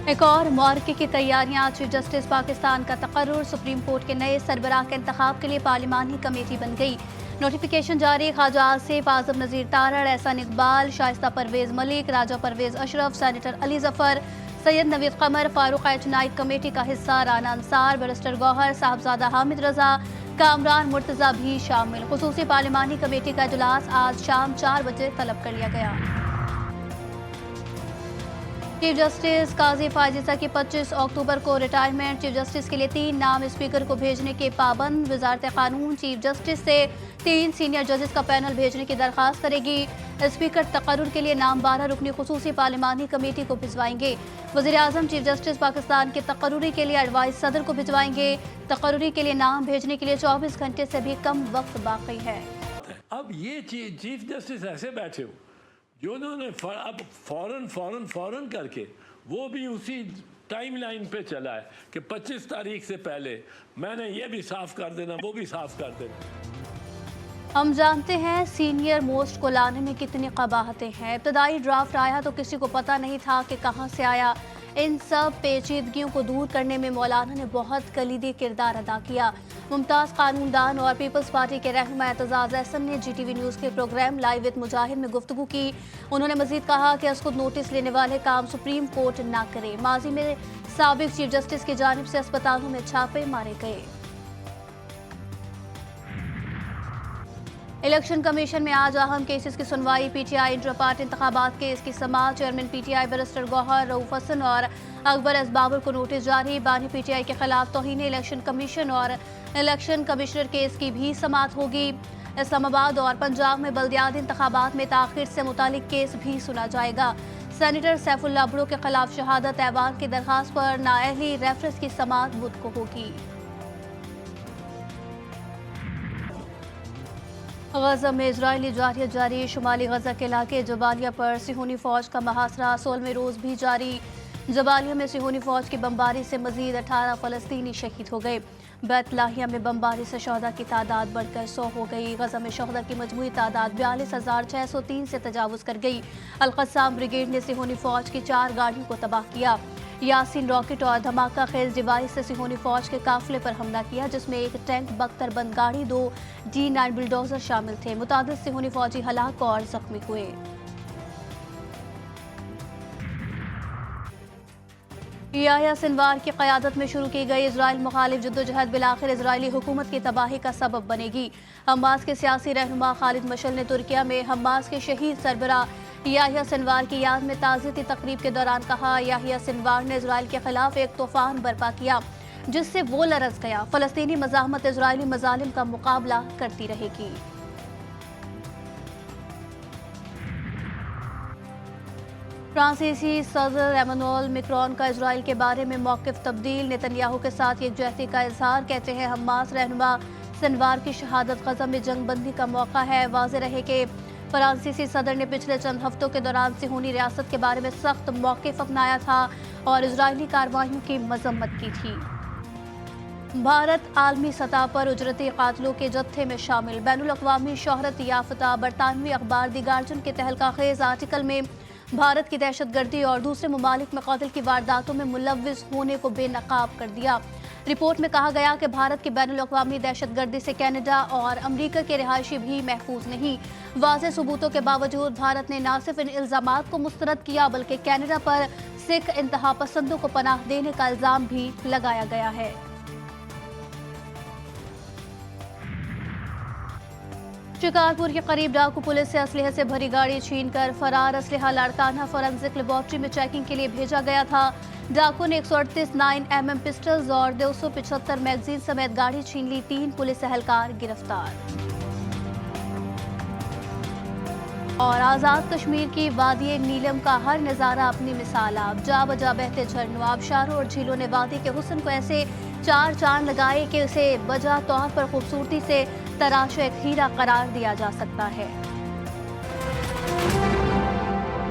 ایک اور معرکے کی تیاریاں، چیف جسٹس پاکستان کا تقرر، سپریم کورٹ کے نئے سربراہ کے انتخاب کے لیے پارلیمانی کمیٹی بن گئی، نوٹیفیکیشن جاری، خواجہ آصف، اعظم نذیر تارڑ، احسان اقبال، شائستہ پرویز ملک، راجہ پرویز اشرف، سینیٹر علی ظفر، سید نوید قمر، فاروق ایچ نائٹ کمیٹی کا حصہ رانا انصار، بیرسٹر گوہر، صاحبزادہ حامد رضا، کامران مرتضیٰ بھی شامل۔ خصوصی پارلیمانی کمیٹی کا اجلاس آج شام 4 بجے طلب کر لیا گیا۔ چیف جسٹس قاضی فائز عیسیٰ کی 25 اکتوبر کو ریٹائرمنٹ، چیف جسٹس کے لیے 3 نام اسپیکر کو بھیجنے کے پابند، وزارت قانون چیف جسٹس سے 3 سینئر ججز کا پینل بھیجنے کی درخواست کرے گی، اسپیکر تقرر کے لیے نام 12 رکنی خصوصی پارلیمانی کمیٹی کو بھجوائیں گے، وزیر اعظم چیف جسٹس پاکستان کے تقرری کے لیے ایڈوائز صدر کو بھجوائیں گے، تقرری کے لیے نام بھیجنے کے لیے 24 گھنٹے سے بھی کم وقت باقی ہے۔ اب یہ چیف جسٹس ایسے بیٹھے ہو جو انہوں نے اب فوراً کر کے وہ بھی اسی ٹائم لائن پہ چلا ہے کہ 25 تاریخ سے پہلے میں نے یہ بھی صاف کر دینا، وہ بھی صاف کر دینا۔ ہم جانتے ہیں سینئر موسٹ کو لانے میں کتنی قباحتیں ہیں، ابتدائی ڈرافٹ آیا تو کسی کو پتہ نہیں تھا کہ کہاں سے آیا، ان سب پیچیدگیوں کو دور کرنے میں مولانا نے بہت کلیدی کردار ادا کیا۔ ممتاز قانون دان اور پیپلز پارٹی کے رہنما اعتزاز احسن نے جی ٹی وی نیوز کے پروگرام لائیو وتھ مجاہد میں گفتگو کی، انہوں نے مزید کہا کہ از خود نوٹس لینے والے کام سپریم کورٹ نہ کرے، ماضی میں سابق چیف جسٹس کی جانب سے اسپتالوں میں چھاپے مارے گئے۔ الیکشن کمیشن میں آج اہم کیسز کی سنوائی، P T I intra party انتخابات کیس کی سماعت، chairman P T I barrister Gohar Rauf Hasan اور اکبر ایس بابر کو نوٹس جاری، بانی پی ٹی آئی کے خلاف توہین الیکشن کمیشن اور الیکشن کمشنر کیس کی بھی سماعت ہوگی، اسلام آباد اور پنجاب میں بلدیاتی انتخابات میں تاخیر سے متعلق کیس بھی سنا جائے گا، سینیٹر سیف اللہ بھڑو کے خلاف شہادت ایوان کی درخواست پر نااہلی ریفرنس کی سماعت بدھ کو ہوگی۔ غزہ میں اسرائیلی جارحیت جاری، شمالی غزہ کے علاقے جبالیہ پر صہیونی فوج کا محاصرہ 16ویں روز بھی جاری، جبالیہ میں صہیونی فوج کی بمباری سے مزید 18 فلسطینی شہید ہو گئے، بیت لاہیہ میں بمباری سے شہداء کی تعداد بڑھ کر 100 ہو گئی، غزہ میں شہداء کی مجموعی تعداد 42,603 سے تجاوز کر گئی، القسام بریگیڈ نے صہیونی فوج کی 4 گاڑیوں کو تباہ کیا، یاسین راکٹ اور دھماکہ خیز ڈیوائس سے صہیونی فوج کے قافلے پر حملہ کیا جس میں ایک ٹینک، بختر بند گاڑی، 2 D9 بلڈوزر شامل تھے، متعدد صہیونی فوجی ہلاک اور زخمی ہوئے۔ یحییٰ سنوار کی قیادت میں شروع کی گئی اسرائیل مخالف جدوجہد بالآخر اسرائیلی حکومت کی تباہی کا سبب بنے گی، حماس کے سیاسی رہنما خالد مشعل نے ترکیہ میں حماس کے شہید سربراہ یحییٰ سنوار کی یاد میں تعزیتی تقریب کے دوران کہا، یحییٰ سنوار نے اسرائیل کے خلاف ایک طوفان برپا کیا جس سے وہ لرز گیا، فلسطینی مزاحمت اسرائیلی مظالم کا مقابلہ کرتی رہے گی۔ فرانسیسی صدر ایمانوئل میکرون کا اسرائیل کے بارے میں موقف تبدیل، نتن یاہو کے ساتھ یکجہتی کا اظہار، کہتے ہیں حماس رہنما سنوار کی شہادت غزہ میں جنگ بندی کا موقع ہے، واضح رہے کہ فرانسیسی صدر نے پچھلے چند ہفتوں کے دوران صہیونی ریاست کے بارے میں سخت موقف اپنایا تھا اور اسرائیلی کارروائیوں کی مذمت کی تھی۔ بھارت عالمی سطح پر اجرتی قاتلوں کے جتھے میں شامل، بین الاقوامی شہرت یافتہ برطانوی اخبار دی گارجین کے تہلکہ خیز آرٹیکل میں بھارت کی دہشت گردی اور دوسرے ممالک میں قتل کی وارداتوں میں ملوث ہونے کو بے نقاب کر دیا۔ رپورٹ میں کہا گیا کہ بھارت کی بین الاقوامی دہشت گردی سے کینیڈا اور امریکہ کے رہائشی بھی محفوظ نہیں، واضح ثبوتوں کے باوجود بھارت نے نہ صرف ان الزامات کو مسترد کیا بلکہ کینیڈا پر سکھ انتہا پسندوں کو پناہ دینے کا الزام بھی لگایا گیا ہے۔ شکارپور کے قریب ڈاکو پولیس سے اسلحے سے بھری گاڑی چھین کر فرار، اسلحہ لاڑکانہ فورنزک لیبارٹری میں چیکنگ کے لیے بھیجا گیا تھا، ڈاکو نے 138 9mm پسٹلز اور 275 میگزین سمیت گاڑی چھین لی، 3 پولیس اہلکار گرفتار۔ اور آزاد کشمیر کی وادی نیلم کا ہر نظارہ اپنی مثال، آپ جا بجا بہتے جھرنوں، آبشاروں اور جھیلوں نے وادی کے حسن کو ایسے 4 چاند لگائے کہ اسے بجا طور پر خوبصورتی سے تراشا ایک ہیرا قرار دیا جا سکتا ہے۔